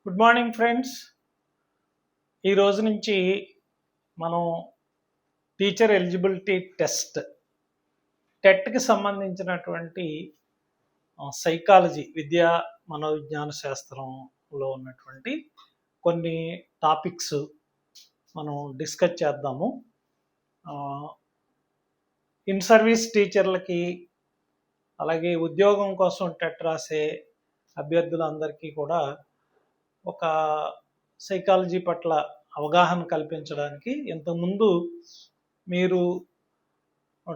Good morning friends. ఈ రోజు నుంచి మనం టీచర్ ఎలిజిబిలిటీ టెస్ట్ టెట్కి సంబంధించినటువంటి సైకాలజీ విద్యా మనోవిజ్ఞాన శాస్త్రంలో ఉన్నటువంటి కొన్ని టాపిక్స్ మనం డిస్కస్ చేద్దాము. ఇన్ సర్వీస్ టీచర్లకి అలాగే ఉద్యోగం కోసం టెట్ రాసే అభ్యర్థులందరికీ కూడా ఒక సైకాలజీ పట్ల అవగాహన కల్పించడానికి ఇంతకుముందు మీరు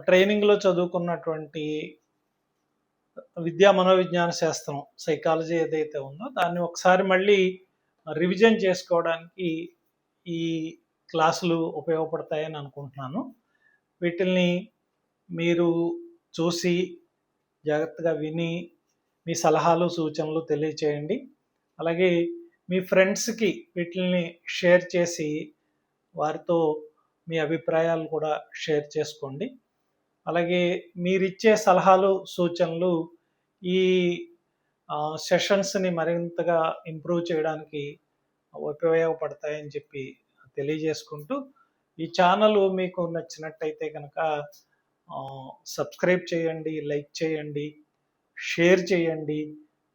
ట్రైనింగ్లో చదువుకున్నటువంటి విద్యా మనోవిజ్ఞాన శాస్త్రం సైకాలజీ ఏదైతే ఉందో దాన్ని ఒకసారి మళ్ళీ రివిజన్ చేసుకోవడానికి ఈ క్లాసులు ఉపయోగపడతాయని అనుకుంటున్నాను. వీటిల్ని మీరు చూసి జాగ్రత్తగా విని మీ సలహాలు సూచనలు తెలియచేయండి. అలాగే మీ ఫ్రెండ్స్కి వీటిని షేర్ చేసి వారితో మీ అభిప్రాయాలు కూడా షేర్ చేసుకోండి. అలాగే మీరిచ్చే సలహాలు సూచనలు ఈ సెషన్స్ని మరింతగా ఇంప్రూవ్ చేయడానికి ఉపయోగపడతాయని చెప్పి తెలియజేసుకుంటూ, ఈ ఛానల్ మీకు నచ్చినట్టయితే కనుక సబ్స్క్రైబ్ చేయండి, లైక్ చేయండి, షేర్ చేయండి.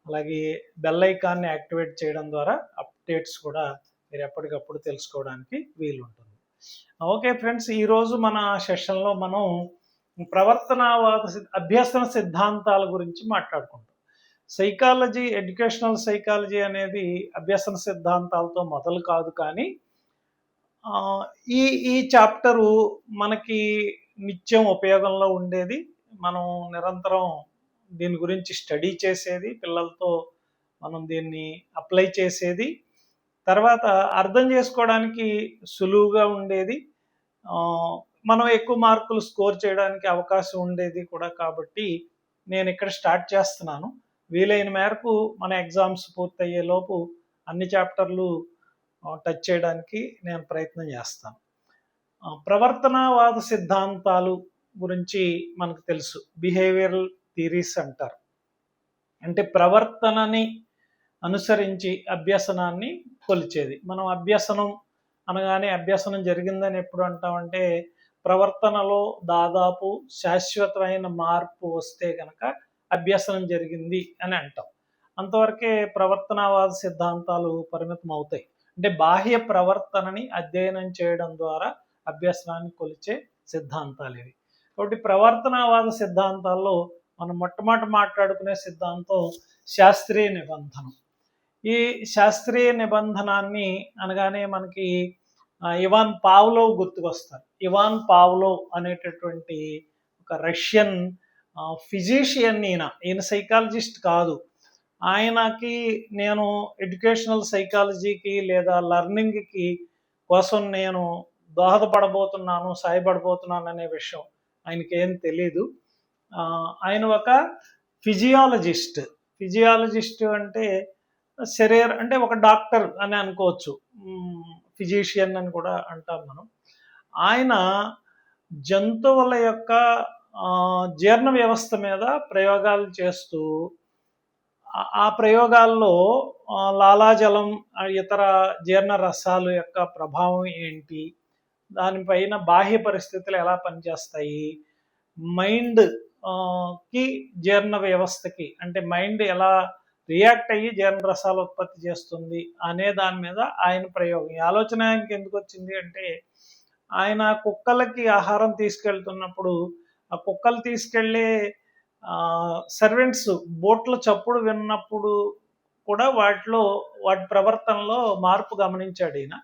అలాగే బెల్ ఐకాన్ని యాక్టివేట్ చేయడం ద్వారా అప్డేట్స్ కూడా మీరు ఎప్పటికప్పుడు తెలుసుకోవడానికి వీలుంటుంది. ఓకే ఫ్రెండ్స్, ఈరోజు మన సెషన్లో మనం ప్రవర్తనవాద అభ్యసన సిద్ధాంతాల గురించి మాట్లాడుకుంటాం. సైకాలజీ, ఎడ్యుకేషనల్ సైకాలజీ అనేది అభ్యసన సిద్ధాంతాలతో మొదలు కాదు, కానీ ఈ ఈ చాప్టరు మనకి నిత్యం ఉపయోగంలో ఉండేది. మనం నిరంతరం దీని గురించి స్టడీ చేసేది, పిల్లలతో మనం దీన్ని అప్లై చేసేది, తర్వాత అర్థం చేసుకోవడానికి సులువుగా ఉండేది, మనం ఎక్కువ మార్కులు స్కోర్ చేయడానికి అవకాశం ఉండేది కూడా. కాబట్టి నేను ఇక్కడ స్టార్ట్ చేస్తున్నాను. వీలైన మేరకు మన ఎగ్జామ్స్ పూర్తయ్యేలోపు అన్ని చాప్టర్లు టచ్ చేయడానికి నేను ప్రయత్నం చేస్తాను. ప్రవర్తనవాద సిద్ధాంతాలు గురించి మనకు తెలుసు, బిహేవియరల్ థియరీస్ అంటారు. అంటే ప్రవర్తనని అనుసరించి అభ్యసనాన్ని కొలిచేది. మనం అభ్యసనం అనగానే అభ్యసనం జరిగిందని ఎప్పుడు అంటామంటే, ప్రవర్తనలో దాదాపు శాశ్వతమైన మార్పు వస్తే కనుక అభ్యసనం జరిగింది అని అంటాం. అంతవరకే ప్రవర్తనవాద సిద్ధాంతాలు పరిమితం అవుతాయి. అంటే బాహ్య ప్రవర్తనని అధ్యయనం చేయడం ద్వారా అభ్యసనాన్ని కొలిచే సిద్ధాంతాలు ఇవి. కాబట్టి ప్రవర్తనవాద సిద్ధాంతాల్లో మనం మొట్టమొదటి మాట్లాడుకునే సిద్ధాంతం శాస్త్రీయ నిబంధనం. ఈ శాస్త్రీయ నిబంధనాన్ని అనగానే మనకి ఇవాన్ పావ్లోవ్ గుర్తుకొస్తారు. ఇవాన్ పావ్లోవ్ అనేటటువంటి ఒక రష్యన్ ఫిజిషియన్. ఈయన సైకాలజిస్ట్ కాదు. ఆయనకి నేను ఎడ్యుకేషనల్ సైకాలజీకి లేదా లర్నింగ్కి కోసం నేను దోహదపడబోతున్నాను, సాయపడబోతున్నాను అనే విషయం ఆయనకి ఏం తెలీదు. ఆయన ఒక ఫిజియాలజిస్ట్. ఫిజియాలజిస్ట్ అంటే అంటే ఒక డాక్టర్ అని అనుకోవచ్చు, ఫిజిషియన్ అని కూడా అంటాం మనం. ఆయన జంతువుల యొక్క జీర్ణ వ్యవస్థ మీద ప్రయోగాలు చేస్తూ ఆ ప్రయోగాల్లో లాలాజలం, ఇతర జీర్ణ రసాలు యొక్క ప్రభావం ఏంటి, దానిపైన బాహ్య పరిస్థితులు ఎలా పనిచేస్తాయి, మైండ్ కి జీర్ణ వ్యవస్థకి అంటే మైండ్ ఎలా రియాక్ట్ అయ్యి జీర్ణ రసాలు ఉత్పత్తి చేస్తుంది అనే దాని మీద ఆయన ప్రయోగం. ఈ ఆలోచన ఆయనకి ఎందుకు వచ్చింది అంటే, ఆయన కుక్కలకి ఆహారం తీసుకెళ్తున్నప్పుడు ఆ కుక్కలు తీసుకెళ్లే సర్వెంట్స్ బోట్ల చప్పుడు విన్నప్పుడు కూడా వాటి ప్రవర్తనలో మార్పు గమనించాడు ఈయన.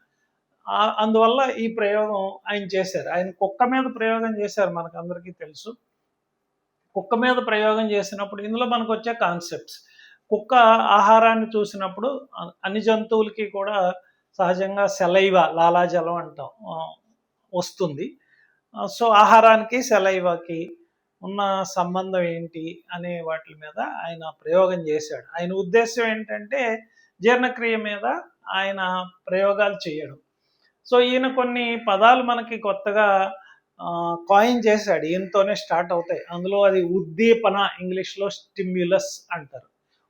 అందువల్ల ఈ ప్రయోగం ఆయన చేశారు. ఆయన కుక్క మీద ప్రయోగం చేశారు, మనకు అందరికీ తెలుసు. కుక్క మీద ప్రయోగం చేసినప్పుడు ఇందులో మనకు వచ్చే కాన్సెప్ట్స్, కుక్క ఆహారాన్ని చూసినప్పుడు అన్ని జంతువులకి కూడా సహజంగా సెలైవా, లాలాజలం అంటాం, వస్తుంది. సో ఆహారానికి సెలైవాకి ఉన్న సంబంధం ఏంటి అనే వాటి మీద ఆయన ప్రయోగం చేశాడు. ఆయన ఉద్దేశం ఏంటంటే జీర్ణక్రియ మీద ఆయన ప్రయోగాలు చేయడం. సో ఈయన కొన్ని పదాలు మనకి కొత్తగా కాయిన్ చేశాడు, ఈయనతోనే స్టార్ట్ అవుతాయి. అందులో అది ఉద్దీపన, ఇంగ్లీష్లో స్టిమ్యులస్ అంటారు.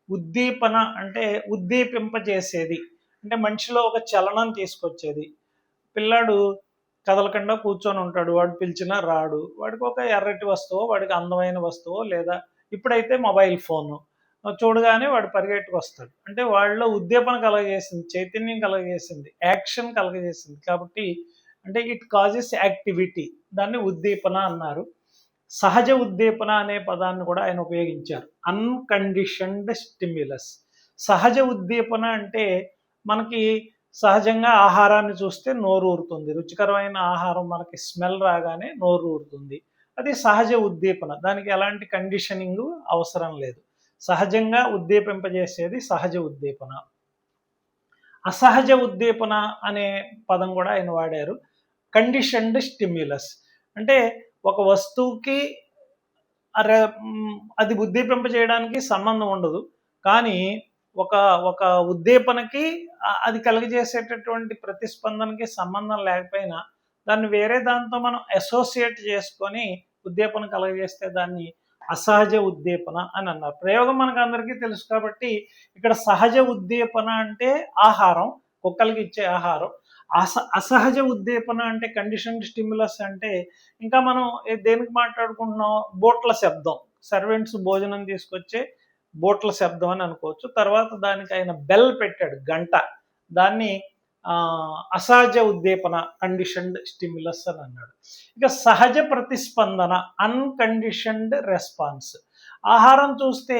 ఉద్దీపన అంటే ఉద్దీపింపజేసేది, అంటే మనిషిలో ఒక చలనం తీసుకొచ్చేది. పిల్లాడు కదలకుండా కూర్చొని ఉంటాడు, వాడు పిలిచినా రాడు. వాడికి ఒక ఎర్రటి వస్తువో, వాడికి అందమైన వస్తువో, లేదా ఇప్పుడైతే మొబైల్ ఫోను చూడగానే వాడు పరిగెట్టుకొస్తాడు. అంటే వాళ్ళలో ఉద్దీపన కలగజేసింది, చైతన్యం కలగజేసింది, యాక్షన్ కలగజేసింది. కాబట్టి అంటే ఇట్ కాజెస్ యాక్టివిటీ, దాన్ని ఉద్దీపన అన్నారు. సహజ ఉద్దీపన అనే పదాన్ని కూడా ఆయన ఉపయోగించారు. Unconditioned stimulus. సహజ ఉద్దీపన అంటే మనకి సహజంగా ఆహారాన్ని చూస్తే నోరు ఊరుతుంది, రుచికరమైన ఆహారం మనకి స్మెల్ రాగానే నోరు ఊరుతుంది. అది సహజ ఉద్దీపన, దానికి ఎలాంటి కండిషనింగ్ అవసరం లేదు. సహజంగా ఉద్దీపింపజేసేది సహజ ఉద్దీపన. అసహజ ఉద్దీపన అనే పదం కూడా ఆయన వాడారు. కండిషన్డ్ స్టిమ్యులస్ అంటే ఒక వస్తువుకి అది ఉద్దీపింపజేయడానికి సంబంధం ఉండదు, కానీ ఒక ఒక ఉద్దీపనకి అది కలిగజేసేటటువంటి ప్రతిస్పందనకి సంబంధం లేకపోయినా దాన్ని వేరే దాంతో మనం అసోసియేట్ చేసుకొని ఉద్దీపన కలగజేస్తే దాన్ని అసహజ ఉద్దీపన అని అన్నారు. ప్రయోగం మనకు అందరికీ తెలుసు కాబట్టి ఇక్కడ సహజ ఉద్దీపన అంటే ఆహారం, కుక్కలకి ఇచ్చే ఆహారం. అసహజ ఉద్దీపన అంటే కండిషన్డ్ స్టిమ్యులస్ అంటే ఇంకా మనం దేనికి మాట్లాడుకుంటున్నాం, బోట్ల శబ్దం, సర్వెంట్స్ భోజనం తీసుకొచ్చే బోట్ల శబ్దం అని అనుకోవచ్చు. తర్వాత దానికి ఆయన బెల్ పెట్టాడు, గంట, దాన్ని అసహజ ఉద్దీపన, కండిషన్డ్ స్టిమ్యులస్ అని అన్నాడు. ఇక సహజ ప్రతిస్పందన, అన్కండిషన్డ్ రెస్పాన్స్. ఆహారం చూస్తే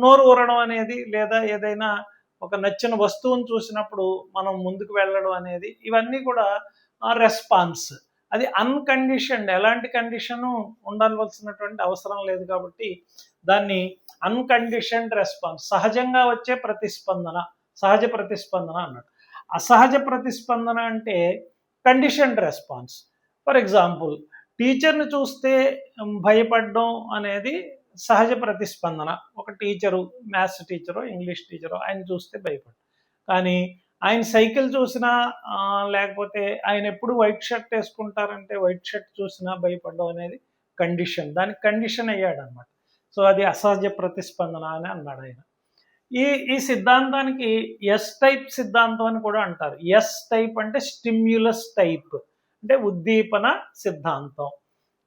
నోరు ఊరడం అనేది, లేదా ఏదైనా ఒక నచ్చిన వస్తువును చూసినప్పుడు మనం ముందుకు వెళ్ళడం అనేది, ఇవన్నీ కూడా రెస్పాన్స్. అది అన్కండిషన్డ్, ఎలాంటి కండిషను ఉండాల్సినటువంటి అవసరం లేదు కాబట్టి దాన్ని అన్కండిషన్డ్ రెస్పాన్స్, సహజంగా వచ్చే ప్రతిస్పందన, సహజ ప్రతిస్పందన అన్నాడు. అసహజ ప్రతిస్పందన అంటే కండిషన్డ్ రెస్పాన్స్. ఫర్ ఎగ్జాంపుల్, టీచర్ని చూస్తే భయపడడం అనేది సహజ ప్రతిస్పందన. ఒక టీచరు, మ్యాథ్స్ టీచరో ఇంగ్లీష్ టీచరో, ఆయన చూస్తే భయపడు, కానీ ఆయన సైకిల్ చూసినా లేకపోతే ఆయన ఎప్పుడు వైట్ షర్ట్ వేసుకుంటారంటే వైట్ షర్ట్ చూసినా భయపడడం అనేది కండిషన్, దానికి కండిషన్ అయ్యాడు అనమాట. సో అది అసహజ ప్రతిస్పందన అని అన్నాడు ఆయన. ఈ సిద్ధాంతానికి ఎస్ టైప్ సిద్ధాంతం అని కూడా అంటారు. ఎస్ టైప్ అంటే స్టిమ్యులస్ టైప్, అంటే ఉద్దీపన సిద్ధాంతం.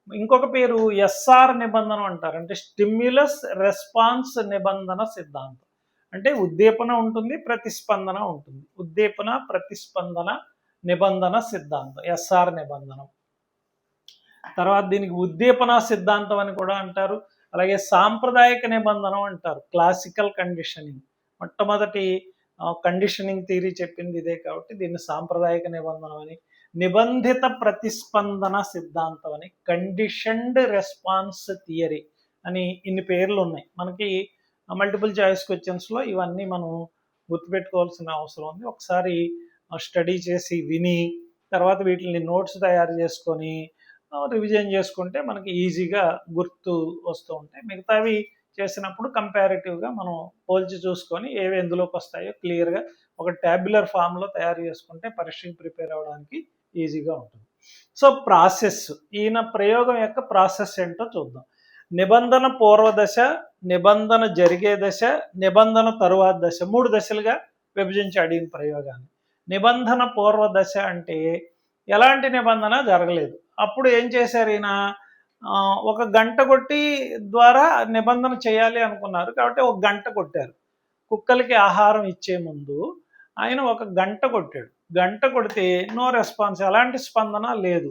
ఇంకొక పేరు ఎస్ఆర్ నిబంధన అంటారు, అంటే స్టిమ్యులస్ రెస్పాన్స్ నిబంధన సిద్ధాంతం. అంటే ఉద్దీపన ఉంటుంది, ప్రతిస్పందన ఉంటుంది, ఉద్దీపన ప్రతిస్పందన నిబంధన సిద్ధాంతం, ఎస్ఆర్ నిబంధన. తర్వాత దీనికి ఉద్దీపన సిద్ధాంతం అని కూడా అంటారు. అలాగే సాంప్రదాయిక నిబంధనం అంటారు, క్లాసికల్ కండిషనింగ్. మొట్టమొదటి కండిషనింగ్ థియరీ చెప్పింది ఇదే కాబట్టి దీన్ని సాంప్రదాయిక నిబంధనం అని, నిబంధిత ప్రతిస్పందన సిద్ధాంతం అని, కండిషన్డ్ రెస్పాన్స్ థియరీ అని ఇన్ని పేర్లు ఉన్నాయి. మనకి మల్టిపుల్ చాయిస్ క్వశ్చన్స్లో ఇవన్నీ మనం గుర్తుపెట్టుకోవాల్సిన అవసరం ఉంది. ఒకసారి స్టడీ చేసి విని తర్వాత వీటిని నోట్స్ తయారు చేసుకొని రివిజన్ చేసుకుంటే మనకి ఈజీగా గుర్తు వస్తూ ఉంటాయి. మిగతావి చేసినప్పుడు కంపారిటివ్గా మనం పోల్చి చూసుకొని ఏవి ఎందులోకి వస్తాయో క్లియర్గా ఒక ట్యాబ్యులర్ ఫామ్లో తయారు చేసుకుంటే పరీక్షకి ప్రిపేర్ అవ్వడానికి ఈజీగా ఉంటుంది. సో ప్రాసెస్, ఈయన ప్రయోగం యొక్క ప్రాసెస్ ఏంటో చూద్దాం. నిబంధన పూర్వదశ, నిబంధన జరిగే దశ, నిబంధన తరువాత దశ, 3 దశలుగా విభజించాడు ఈయన ప్రయోగాన్ని. నిబంధన పూర్వ దశ అంటే ఎలాంటి నిబంధన జరగలేదు, అప్పుడు ఏం చేశారు ఈయన, ఒక గంట కొట్టి ద్వారా నిబంధన చేయాలి అనుకున్నారు కాబట్టి ఒక గంట కొట్టారు. కుక్కలకి ఆహారం ఇచ్చే ముందు ఆయన ఒక గంట కొట్టాడు. గంట కొడితే నో రెస్పాన్స్, ఎలాంటి స్పందన లేదు.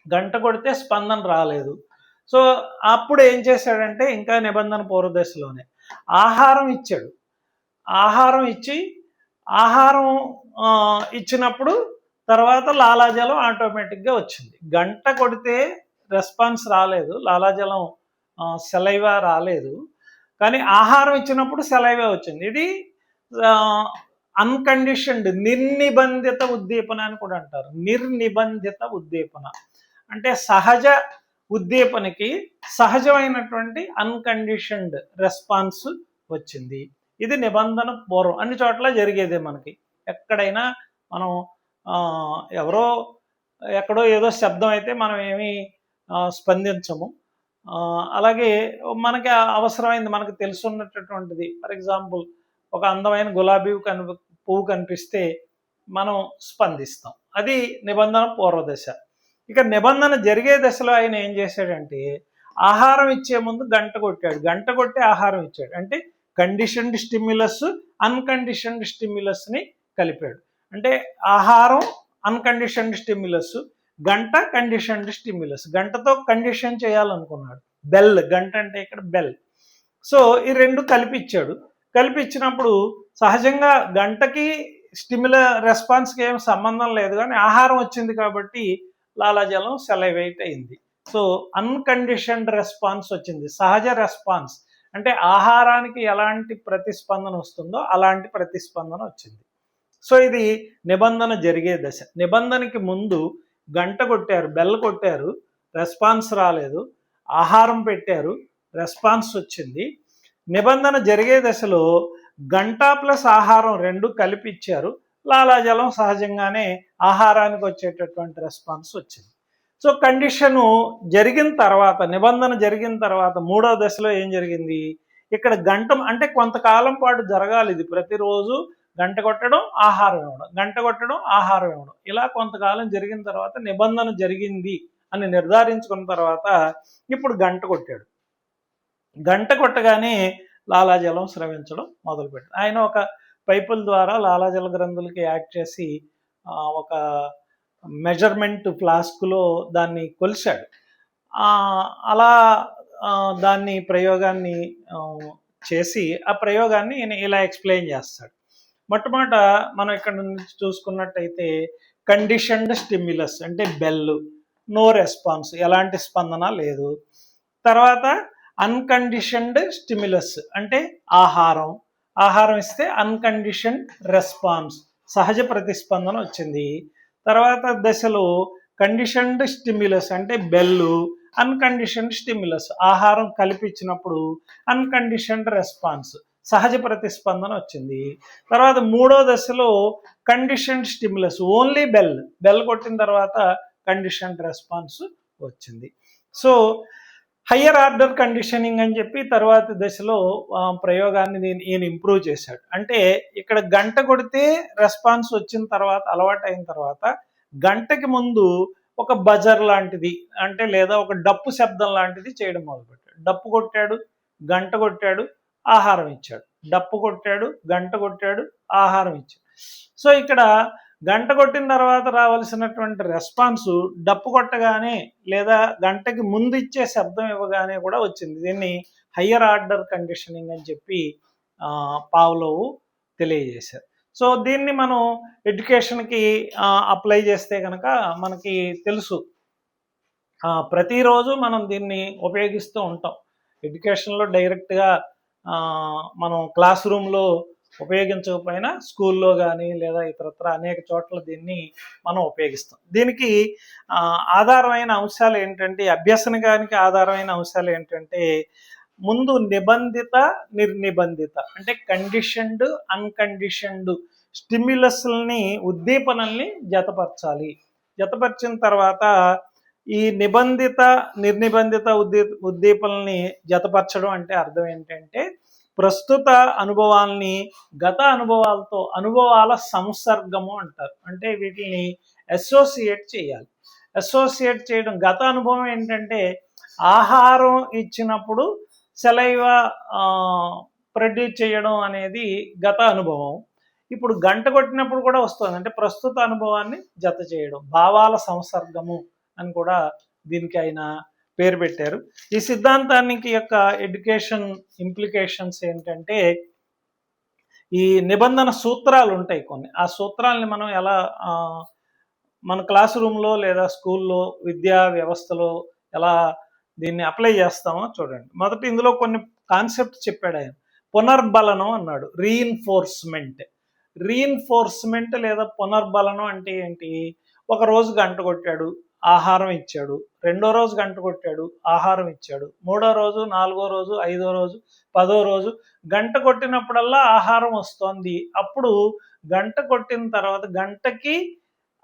గంట కొడితే స్పందన రాలేదు. సో అప్పుడు ఏం చేశాడంటే ఇంకా నిబంధన పూర్వదశలోనే ఆహారం ఇచ్చాడు. ఆహారం ఇచ్చినప్పుడు తర్వాత లాలాజలం ఆటోమేటిక్గా వచ్చింది. గంట కొడితే రెస్పాన్స్ రాలేదు, లాలాజలం సెలైవా రాలేదు, కానీ ఆహారం ఇచ్చినప్పుడు సెలైవా వచ్చింది. ఇది అన్కండిషన్డ్, నిర్నిబంధిత ఉద్దీపన అని కూడా అంటారు. నిర్నిబంధిత ఉద్దీపన అంటే సహజ ఉద్దీపనకి సహజమైనటువంటి అన్కండిషన్డ్ రెస్పాన్స్ వచ్చింది. ఇది నిబంధన పూర్వం, అన్ని చోట్ల జరిగేదే. మనకి ఎక్కడైనా మనం ఎక్కడో ఏదో శబ్దం అయితే మనం ఏమీ స్పందించము. అలాగే మనకి అవసరమైంది, మనకు తెలుసున్నటువంటిది, ఫర్ ఎగ్జాంపుల్ ఒక అందమైన గులాబీ పువ్వు కనిపిస్తే మనం స్పందిస్తాం. అది నిబంధన పూర్వదశ. ఇక నిబంధన జరిగే దశలో ఆయన ఏం చేశాడంటే ఆహారం ఇచ్చే ముందు గంట కొట్టాడు. గంట కొట్టి ఆహారం ఇచ్చాడు. అంటే కండిషన్డ్ స్టిమ్యులస్, అన్కండిషన్డ్ స్టిమ్యులస్ని కలిపాడు. అంటే ఆహారం అన్కండిషన్డ్ స్టిమ్యులస్, గంట కండిషన్డ్ స్టిమ్యులస్. గంటతో కండిషన్ చేయాలనుకున్నాడు. బెల్, గంట అంటే ఇక్కడ బెల్. సో ఈ రెండు కలిపిచ్చాడు. కలిపిచ్చినప్పుడు సహజంగా గంటకి రెస్పాన్స్కి ఏం సంబంధం లేదు, కానీ ఆహారం వచ్చింది కాబట్టి లాలాజలం సెలైవేట్ అయింది. సో అన్కండిషన్డ్ రెస్పాన్స్ వచ్చింది, సహజ రెస్పాన్స్. అంటే ఆహారానికి ఎలాంటి ప్రతిస్పందన వస్తుందో అలాంటి ప్రతిస్పందన వచ్చింది. సో ఇది నిబంధన జరిగే దశ. నిబంధనకి ముందు గంట కొట్టారు, బెల్ కొట్టారు, రెస్పాన్స్ రాలేదు. ఆహారం పెట్టారు, రెస్పాన్స్ వచ్చింది. నిబంధన జరిగే దశలో గంట ప్లస్ ఆహారం రెండు కలిపి ఇచ్చారు. లాలాజలం సహజంగానే ఆహారానికి వచ్చేటటువంటి రెస్పాన్స్ వచ్చింది. సో కండిషను జరిగిన తర్వాత, నిబంధన జరిగిన తర్వాత మూడో దశలో ఏం జరిగింది? ఇక్కడ గంట అంటే కొంతకాలం పాటు జరగాలి ఇది. ప్రతిరోజు గంట కొట్టడం, ఆహారం ఇవ్వడం, గంట కొట్టడం, ఆహారం ఇవ్వడం, ఇలా కొంతకాలం జరిగిన తర్వాత నిబంధన జరిగింది అని నిర్ధారించుకున్న తర్వాత ఇప్పుడు గంట కొట్టాడు. గంట కొట్టగానే లాలాజలం స్రవించడం మొదలుపెట్టాడు. ఆయన ఒక పైపుల ద్వారా లాలాజల గ్రంథులకి యాడ్ చేసి ఒక మెజర్మెంట్ ఫ్లాస్క్లో దాన్ని కొలిచాడు. అలా దాన్ని ప్రయోగాన్ని చేసి ఆ ప్రయోగాన్ని ఇలా ఎక్స్ప్లెయిన్ చేస్తాడు. మొట్టమొదట మనం ఇక్కడ నుంచి చూసుకున్నట్టయితే కండిషన్డ్ స్టిమ్యులస్ అంటే బెల్, నో రెస్పాన్స్, ఎలాంటి స్పందన లేదు. తర్వాత అన్కండిషన్డ్ స్టిమ్యులస్ అంటే ఆహారం ఇస్తే అన్కండిషన్డ్ రెస్పాన్స్, సహజ ప్రతిస్పందన వచ్చింది. తర్వాత దశలో కండిషన్డ్ స్టిమ్యులస్ అంటే బెల్లు, అన్కండిషన్డ్ స్టిమ్యులస్ ఆహారం కలిపించినప్పుడు అన్కండిషన్డ్ రెస్పాన్స్, సహజ ప్రతిస్పందన వచ్చింది. తర్వాత మూడో దశలో కండిషన్డ్ స్టిమ్యులస్ ఓన్లీ బెల్ కొట్టిన తర్వాత కండిషన్డ్ రెస్పాన్స్ వచ్చింది. సో హయ్యర్ ఆర్డర్ కండిషనింగ్ అని చెప్పి తర్వాత దశలో ప్రయోగాన్ని ఈయన ఇంప్రూవ్ చేశాడు. అంటే ఇక్కడ గంట కొడితే రెస్పాన్స్ వచ్చిన తర్వాత, అలవాటు అయిన తర్వాత గంటకి ముందు ఒక బజర్ లాంటిది అంటే లేదా ఒక డప్పు శబ్దం లాంటిది చేయడం మొదలుపెట్టాడు. డప్పు కొట్టాడు, గంట కొట్టాడు, ఆహారం ఇచ్చాడు. డప్పు కొట్టాడు, గంట కొట్టాడు, ఆహారం ఇచ్చాడు. సో ఇక్కడ గంట కొట్టిన తర్వాత రావాల్సినటువంటి రెస్పాన్స్ డప్పు కొట్టగానే లేదా గంటకి ముందు ఇచ్చే శబ్దం ఇవ్వగానే కూడా వచ్చింది. దీన్ని హయ్యర్ ఆర్డర్ కండిషనింగ్ అని చెప్పి పావ్లోవ్ తెలియజేశారు. సో దీన్ని మనం ఎడ్యుకేషన్కి అప్లై చేస్తే కనుక మనకి తెలుసు, ప్రతిరోజు మనం దీన్ని ఉపయోగిస్తూ ఉంటాం. ఎడ్యుకేషన్లో డైరెక్ట్గా మనం క్లాస్ రూమ్లో ఉపయోగించకపోయినా స్కూల్లో కానీ లేదా ఇతరత్ర అనేక చోట్ల దీన్ని మనం ఉపయోగిస్తాం. దీనికి ఆధారమైన అంశాలు ఏంటంటే, అభ్యసనకానికి ఆధారమైన అంశాలు ఏంటంటే, ముందు నిబంధిత, నిర్నిబంధిత అంటే కండిషన్డ్, అన్కండిషన్డ్ స్టిమ్యులస్ని, ఉద్దీపనల్ని జతపరచాలి. జతపరిచిన తర్వాత ఈ నిబంధిత, నిర్నిబంధిత ఉద్దీపనల్ని జతపరచడం అంటే అర్థం ఏంటంటే, ప్రస్తుత అనుభవాల్ని గత అనుభవాలతో, అనుభవాల సంసర్గము అంటారు. అంటే వీటిని అసోసియేట్ చేయాలి. అసోసియేట్ చేయడం, గత అనుభవం ఏంటంటే ఆహారం ఇచ్చినప్పుడు సెలైవా ప్రొడ్యూస్ చేయడం అనేది గత అనుభవం. ఇప్పుడు గంట కొట్టినప్పుడు కూడా వస్తుంది, అంటే ప్రస్తుత అనుభవాన్ని జత చేయడం, భావాల సంసర్గము అని కూడా దీనికి ఆయన పేరు పెట్టారు. ఈ సిద్ధాంతానికి యొక్క ఎడ్యుకేషన్ ఇంప్లికేషన్స్ ఏంటంటే, ఈ నిబంధన సూత్రాలు ఉంటాయి కొన్ని, ఆ సూత్రాలని మనం ఎలా మన క్లాస్ రూమ్లో లేదా స్కూల్లో విద్యా వ్యవస్థలో ఎలా దీన్ని అప్లై చేస్తామో చూడండి. మొదటి ఇందులో కొన్ని కాన్సెప్ట్ చెప్పాడు ఆయన. పునర్బలనం అన్నాడు, రీఇన్ఫోర్స్మెంట్ లేదా పునర్బలనం అంటే ఏంటి? ఒక రోజు గంట కొట్టాడు, ఆహారం ఇచ్చాడు. రెండో రోజు గంట కొట్టాడు, ఆహారం ఇచ్చాడు. మూడో రోజు, నాలుగో రోజు, ఐదో రోజు, 10వ రోజు గంట కొట్టినప్పుడల్లా ఆహారం వస్తోంది. అప్పుడు గంట కొట్టిన తర్వాత గంటకి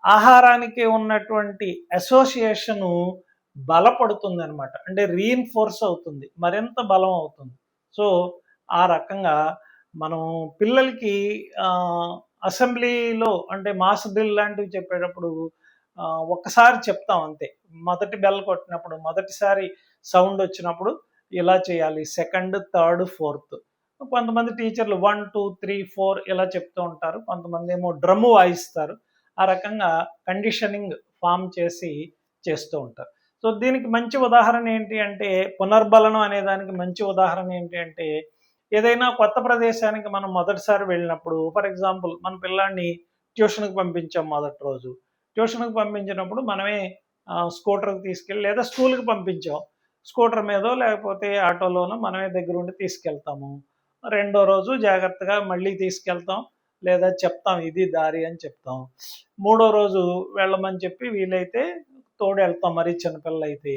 ఆహారానికి ఉన్నటువంటి అసోసియేషను బలపడుతుంది అనమాట. అంటే రీఇన్ఫోర్స్ అవుతుంది, మరింత బలం అవుతుంది. సో ఆ రకంగా మనం పిల్లలకి అసెంబ్లీలో అంటే మాస్ డ్రిల్ లాంటివి చెప్పేటప్పుడు ఒక్కసారి చెప్తాం అంతే. మొదటి బెల్ కొట్టినప్పుడు, మొదటిసారి సౌండ్ వచ్చినప్పుడు ఇలా చేయాలి. Second, third, fourth. కొంతమంది టీచర్లు 1, 2, 3, 4 ఇలా చెప్తూ ఉంటారు. కొంతమంది ఏమో డ్రమ్ము వాయిస్తారు. ఆ రకంగా కండిషనింగ్ ఫామ్ చేసి చేస్తూ ఉంటారు. సో దీనికి మంచి ఉదాహరణ ఏంటి అంటే, పునర్బలనం అనే దానికి మంచి ఉదాహరణ ఏంటి అంటే, ఏదైనా కొత్త ప్రదేశానికి మనం మొదటిసారి వెళ్ళినప్పుడు, ఫర్ ఎగ్జాంపుల్ మన పిల్లాడిని ట్యూషన్కి పంపించాం మొదటి రోజు. ట్యూషన్కి పంపించినప్పుడు మనమే స్కూటర్కి తీసుకెళ్ళి, లేదా స్కూల్కి పంపించాం, స్కూటర్ మీదో లేకపోతే ఆటోలోనో మనమే దగ్గరుండి తీసుకెళ్తాము. రెండో రోజు జాగ్రత్తగా మళ్ళీ తీసుకెళ్తాం, లేదా చెప్తాం ఇది దారి అని చెప్తాం. మూడో రోజు వెళ్ళమని చెప్పి వీలైతే తోడు వెళ్తాం, మరీ చిన్నపిల్లలు అయితే.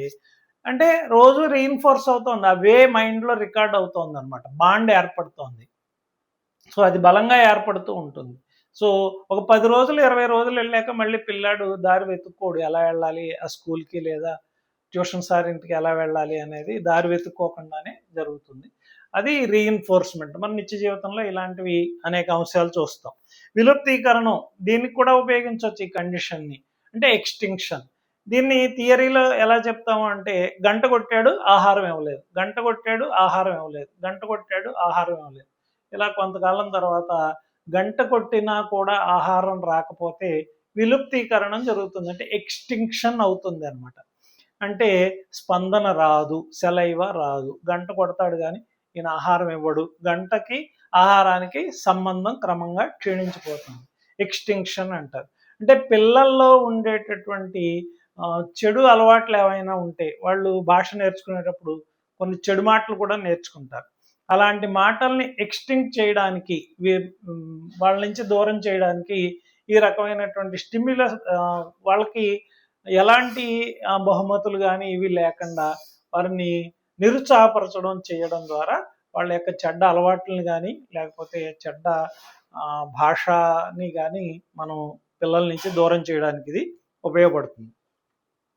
అంటే రోజు రీఇన్ఫోర్స్ అవుతుంది, ఆ వే మైండ్లో రికార్డ్ అవుతుంది అనమాట, బాండ్ ఏర్పడుతోంది. సో అది బలంగా ఏర్పడుతూ ఉంటుంది. సో ఒక 10 రోజులు 20 రోజులు వెళ్ళాక మళ్ళీ పిల్లాడు దారి వెతుక్కోడు, ఎలా వెళ్ళాలి ఆ స్కూల్కి లేదా ట్యూషన్ సార్ ఇంటికి ఎలా వెళ్ళాలి అనేది దారి వెతుక్కోకుండానే జరుగుతుంది. అది రీఇన్ఫోర్స్మెంట్. మన నిత్య జీవితంలో ఇలాంటివి అనేక అంశాలు చూస్తాం. విలుప్తీకరణం, దీనికి కూడా ఉపయోగించవచ్చు ఈ కండిషన్ని, అంటే ఎక్స్టింక్షన్. దీన్ని థియరీలో ఎలా చెప్తాము అంటే, గంట కొట్టాడు ఆహారం ఇవ్వలేదు, గంట కొట్టాడు ఆహారం ఇవ్వలేదు, గంట కొట్టాడు ఆహారం ఇవ్వలేదు. ఇలా కొంతకాలం తర్వాత గంట కొట్టినా కూడా ఆహారం రాకపోతే విలుప్తీకరణం జరుగుతుంది, అంటే ఎక్స్టింక్షన్ అవుతుంది అనమాట. అంటే స్పందన రాదు, సెలైవ రాదు. గంట కొడతాడు కానీ ఈయన ఆహారం ఇవ్వడు, గంటకి ఆహారానికి సంబంధం క్రమంగా క్షీణించిపోతుంది, ఎక్స్టింక్షన్ అంటారు. అంటే పిల్లల్లో ఉండేటటువంటి చెడు అలవాట్లు ఏవైనా ఉంటే, వాళ్ళు భాష నేర్చుకునేటప్పుడు కొన్ని చెడు మాటలు కూడా నేర్చుకుంటారు. అలాంటి మాటల్ని ఎక్స్టింక్ట్ చేయడానికి, వాళ్ళ నుంచి దూరం చేయడానికి ఈ రకమైనటువంటి స్టిమ్యులస్, వాళ్ళకి ఎలాంటి బహుమతులు కానీ ఇవి లేకుండా వారిని నిరుత్సాహపరచడం చేయడం ద్వారా వాళ్ళ యొక్క చెడ్డ అలవాట్లని కానీ లేకపోతే చెడ్డ భాషని కానీ మనం పిల్లల నుంచి దూరం చేయడానికి ఇది ఉపయోగపడుతుంది.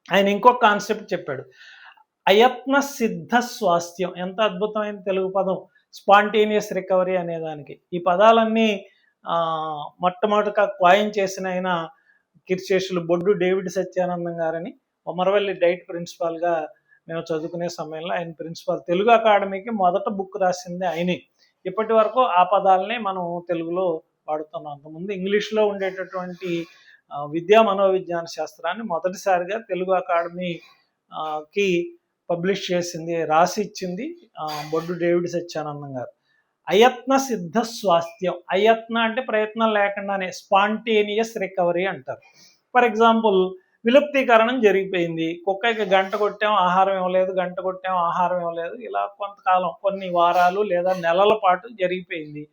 ఆయన ఇంకొక కాన్సెప్ట్ చెప్పాడు, అయత్న సిద్ధ స్వాస్థ్యం. ఎంత అద్భుతమైన తెలుగు పదం, స్పాంటేనియస్ రికవరీ అనేదానికి. ఈ పదాలన్నీ మొట్టమొదటిగా కాయిన్ చేసిన ఆయన కీర్తిశేషులు బొడ్డు డేవిడ్ సత్యానందం గారని, ఉమరవల్లి డైట్ ప్రిన్సిపాల్గా మేము చదువుకునే సమయంలో ఆయన ప్రిన్సిపాల్. తెలుగు అకాడమీకి మొదట బుక్ రాసింది ఆయనే. ఇప్పటి వరకు ఆ పదాలనే మనం తెలుగులో వాడుతున్నాం. అంతకుముందు ఇంగ్లీష్లో ఉండేటటువంటి విద్యా మనోవిజ్ఞాన శాస్త్రాన్ని మొదటిసారిగా తెలుగు అకాడమీకి పబ్లిష్ చేసింది, రాసి ఇచ్చింది బొడ్డు డేవిడ్ సత్యానందం గారు. అయత్న సిద్ధ స్వాస్థ్యం. అయత్న అంటే ప్రయత్నం లేకుండానే, స్పాంటేనియస్ రికవరీ అంటారు. ఫర్ ఎగ్జాంపుల్, విలుప్తీకరణం జరిగిపోయింది, కుక్కకి గంట కొట్టాం ఆహారం ఇవ్వలేదు, గంట కొట్టాం ఆహారం ఇవ్వలేదు, ఇలా కొంతకాలం కొన్ని వారాలు లేదా నెలల పాటు జరిగిపోయింది.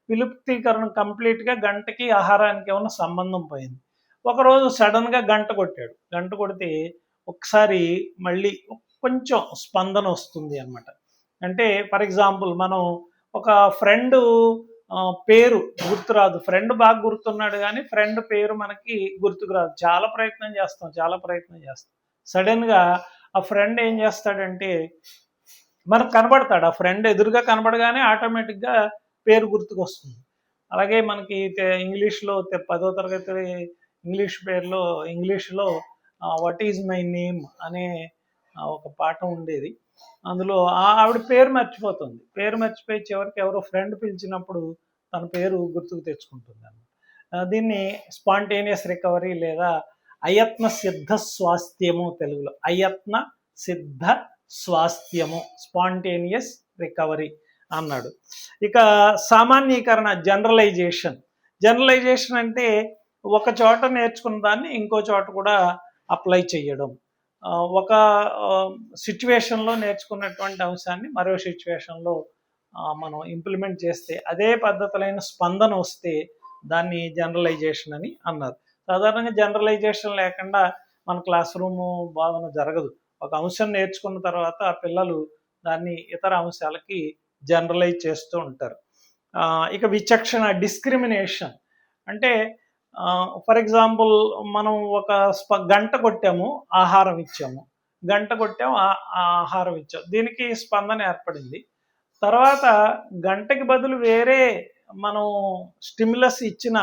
విలుప్తీకరణం కంప్లీట్గా గంటకి ఆహారానికి ఏమన్నా సంబంధం పోయింది. ఒకరోజు సడన్గా గంట కొట్టాడు, గంట కొడితే ఒకసారి మళ్ళీ కొంచెం స్పందన వస్తుంది అనమాట. అంటే ఫర్ ఎగ్జాంపుల్, మనం ఒక ఫ్రెండ్ పేరు గుర్తురాదు, ఫ్రెండ్ బాగా గుర్తున్నాడు కానీ ఫ్రెండ్ పేరు మనకి గుర్తుకు రాదు, చాలా ప్రయత్నం చేస్తాం. సడన్గా ఆ ఫ్రెండ్ ఏం చేస్తాడంటే, మనకు కనబడతాడు, ఆ ఫ్రెండ్ ఎదురుగా కనబడగానే ఆటోమేటిక్గా పేరు గుర్తుకు వస్తుంది. అలాగే మనకి ఇంగ్లీష్లో 10వ తరగతి ఇంగ్లీష్లో వాట్ ఈజ్ మై నేమ్ అనే ఒక పాఠం ఉండేది. అందులో ఆవిడ పేరు మర్చిపోతుంది, పేరు మర్చిపోయి చివరికి ఎవరో ఫ్రెండ్ పిలిచినప్పుడు తన పేరు గుర్తుకు తెచ్చుకుంటుంది అన్నమాట. దీన్ని స్పాంటేనియస్ రికవరీ లేదా అయత్న సిద్ధ స్వాస్థ్యము, తెలుగులో అయత్న సిద్ధ స్వాస్థ్యము, స్పాంటేనియస్ రికవరీ అన్నాడు. ఇక సామాన్యీకరణ, జనరలైజేషన్ అంటే ఒక చోట నేర్చుకున్న దాన్ని ఇంకో చోట కూడా అప్లై చేయడం. ఒక సిచ్యువేషన్లో నేర్చుకున్నటువంటి అంశాన్ని మరో సిచ్యువేషన్లో మనం ఇంప్లిమెంట్ చేస్తే అదే పద్ధతులైన స్పందన వస్తే దాన్ని జనరలైజేషన్ అని అన్నారు. సాధారణంగా జనరలైజేషన్ లేకుండా మన క్లాస్ రూము బోధన జరగదు. ఒక అంశం నేర్చుకున్న తర్వాత ఆ పిల్లలు దాన్ని ఇతర అంశాలకి జనరలైజ్ చేస్తూ ఉంటారు. ఇక విచక్షణ, డిస్క్రిమినేషన్ అంటే ఫర్ ఎగ్జాంపుల్, మనం ఒక గంట కొట్టాము ఆహారం ఇచ్చాము, గంట కొట్టాము ఆహారం ఇచ్చాము, దీనికి స్పందన ఏర్పడింది. తర్వాత గంటకి బదులు వేరే మనం స్టిమ్యులస్ ఇచ్చిన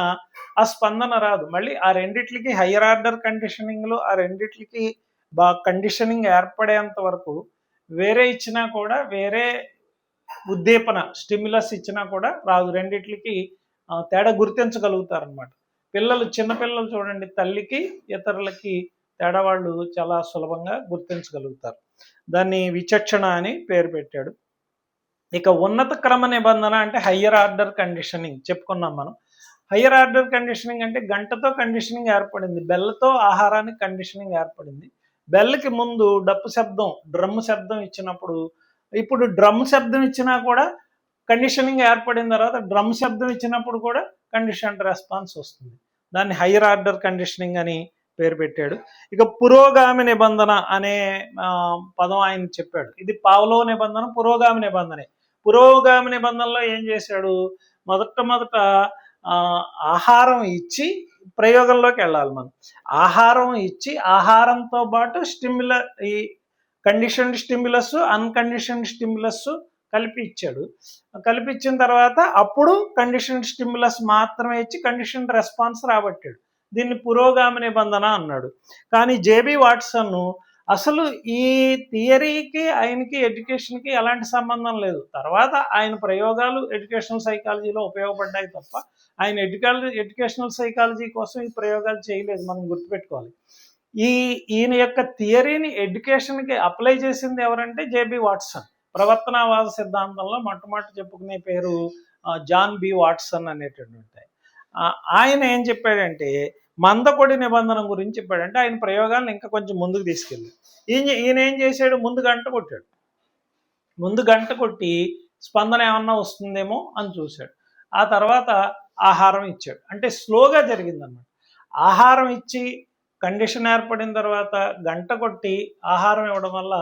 ఆ స్పందన రాదు. మళ్ళీ ఆ రెండిట్లకి హయ్యర్ ఆర్డర్ కండిషనింగ్లో ఆ రెండిట్లకి కండిషనింగ్ ఏర్పడేంత వరకు వేరే ఇచ్చినా కూడా, వేరే ఉద్దీపన స్టిమ్యులస్ ఇచ్చినా కూడా రాదు. రెండిట్లకి తేడా గుర్తించగలుగుతారనమాట. చిన్నపిల్లలు చూడండి, తల్లికి ఇతరులకి తేడా వాళ్ళు చాలా సులభంగా గుర్తించగలుగుతారు. దాన్ని విచక్షణ అని పేరు పెట్టాడు. ఇక ఉన్నత క్రమ నిబంధన అంటే హయ్యర్ ఆర్డర్ కండిషనింగ్ చెప్పుకున్నాం మనం. హయ్యర్ ఆర్డర్ కండిషనింగ్ అంటే గంటతో కండిషనింగ్ ఏర్పడింది, బెల్తో ఆహారానికి కండిషనింగ్ ఏర్పడింది. బెల్కి ముందు డప్పు శబ్దం, డ్రమ్ శబ్దం ఇచ్చినప్పుడు, ఇప్పుడు డ్రమ్ శబ్దం ఇచ్చినా కూడా కండిషనింగ్ ఏర్పడిన తర్వాత డ్రమ్ శబ్దం ఇచ్చినప్పుడు కూడా కండిషన్ రెస్పాన్స్ వస్తుంది. దాన్ని హయ్యర్ ఆర్డర్ కండిషనింగ్ అని పేరు పెట్టాడు. ఇక పురోగామి నిబంధన అనే పదం ఆయన చెప్పాడు. ఇది పావ్లో నిబంధన, పురోగామి నిబంధనే. పురోగామి నిబంధనలో ఏం చేశాడు, మొదట ఆహారం ఇచ్చి ప్రయోగంలోకి వెళ్ళాలి మనం. ఆహారం ఇచ్చి ఆహారంతో పాటు ఈ కండిషన్డ్ స్టిమ్యులస్, అన్కండిషన్డ్ స్టిమ్యులస్ కలిపి ఇచ్చాడు. కలిపి ఇచ్చిన తర్వాత అప్పుడు కండిషన్డ్ స్టిమ్యులస్ మాత్రమే ఇచ్చి కండిషన్ రెస్పాన్స్ రాబట్టాడు. దీన్ని పురోగామి నిబంధన అన్నాడు. కానీ జేబీ వాట్సన్ అసలు ఈ థియరీకి ఆయనకి ఎడ్యుకేషన్కి ఎలాంటి సంబంధం లేదు. తర్వాత ఆయన ప్రయోగాలు ఎడ్యుకేషనల్ సైకాలజీలో ఉపయోగపడ్డాయి తప్ప ఆయన ఎడ్యుకేషనల్ సైకాలజీ కోసం ఈ ప్రయోగాలు చేయలేదు, మనం గుర్తుపెట్టుకోవాలి. ఈయన యొక్క థియరీని ఎడ్యుకేషన్కి అప్లై చేసింది ఎవరంటే జేబీ వాట్సన్. ప్రవర్తనవాద సిద్ధాంతంలో మొట్టమొదటి చెప్పుకునే పేరు జాన్ బి వాట్సన్ అనేటటువంటి ఆయన ఏం చెప్పాడంటే మందకొడి నిబంధన గురించి చెప్పాడంటే ఆయన ప్రయోగాలను ఇంకా కొంచెం ముందుకు తీసుకెళ్ళి ఈయన ఏం చేశాడు, ముందు గంట కొట్టాడు. ముందు గంట కొట్టి స్పందన ఏమన్నా వస్తుందేమో అని చూశాడు. ఆ తర్వాత ఆహారం ఇచ్చాడు. అంటే స్లోగా జరిగిందన్నమాట. ఆహారం ఇచ్చి కండిషన్ ఏర్పడిన తర్వాత గంట కొట్టి ఆహారం ఇవ్వడం వల్ల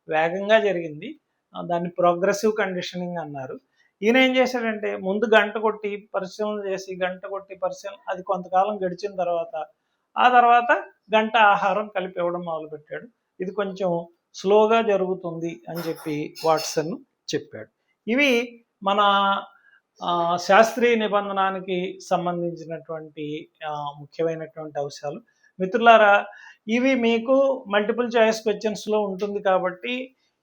వేగంగా జరిగింది. దాన్ని ప్రోగ్రెసివ్ కండిషనింగ్ అన్నారు. ఈయన ఏం చేశాడంటే ముందు గంట కొట్టి పరిశీలన చేసి, గంట కొట్టి పరిశీలన, అది కొంతకాలం గడిచిన తర్వాత ఆ తర్వాత గంట ఆహారం కలిపి ఇవ్వడం మొదలుపెట్టాడు. ఇది కొంచెం స్లోగా జరుగుతుంది అని చెప్పి వాట్సన్ చెప్పాడు. ఇవి మన శాస్త్రీయ నిబంధనానికి సంబంధించినటువంటి ముఖ్యమైనటువంటి అంశాలు. మిత్రులారా, ఇవి మీకు మల్టిపుల్ చాయిస్ క్వశ్చన్స్లో ఉంటుంది కాబట్టి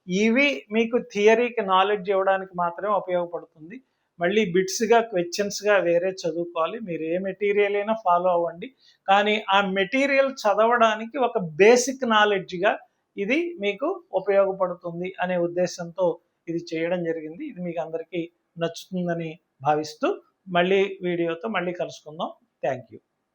ఇవి మీకు థియరీకి నాలెడ్జ్ ఇవ్వడానికి మాత్రమే ఉపయోగపడుతుంది. మళ్ళీ బిట్స్గా క్వశ్చన్స్గా వేరే చదువుకోవాలి. మీరు ఏ మెటీరియల్ అయినా ఫాలో అవ్వండి, కానీ ఆ మెటీరియల్ చదవడానికి ఒక బేసిక్ నాలెడ్జ్గా ఇది మీకు ఉపయోగపడుతుంది అనే ఉద్దేశంతో ఇది చేయడం జరిగింది. ఇది మీకు అందరికీ నచ్చుతుందని భావిస్తూ మళ్ళీ వీడియోతో మళ్ళీ కలుసుకుందాం. Thank you.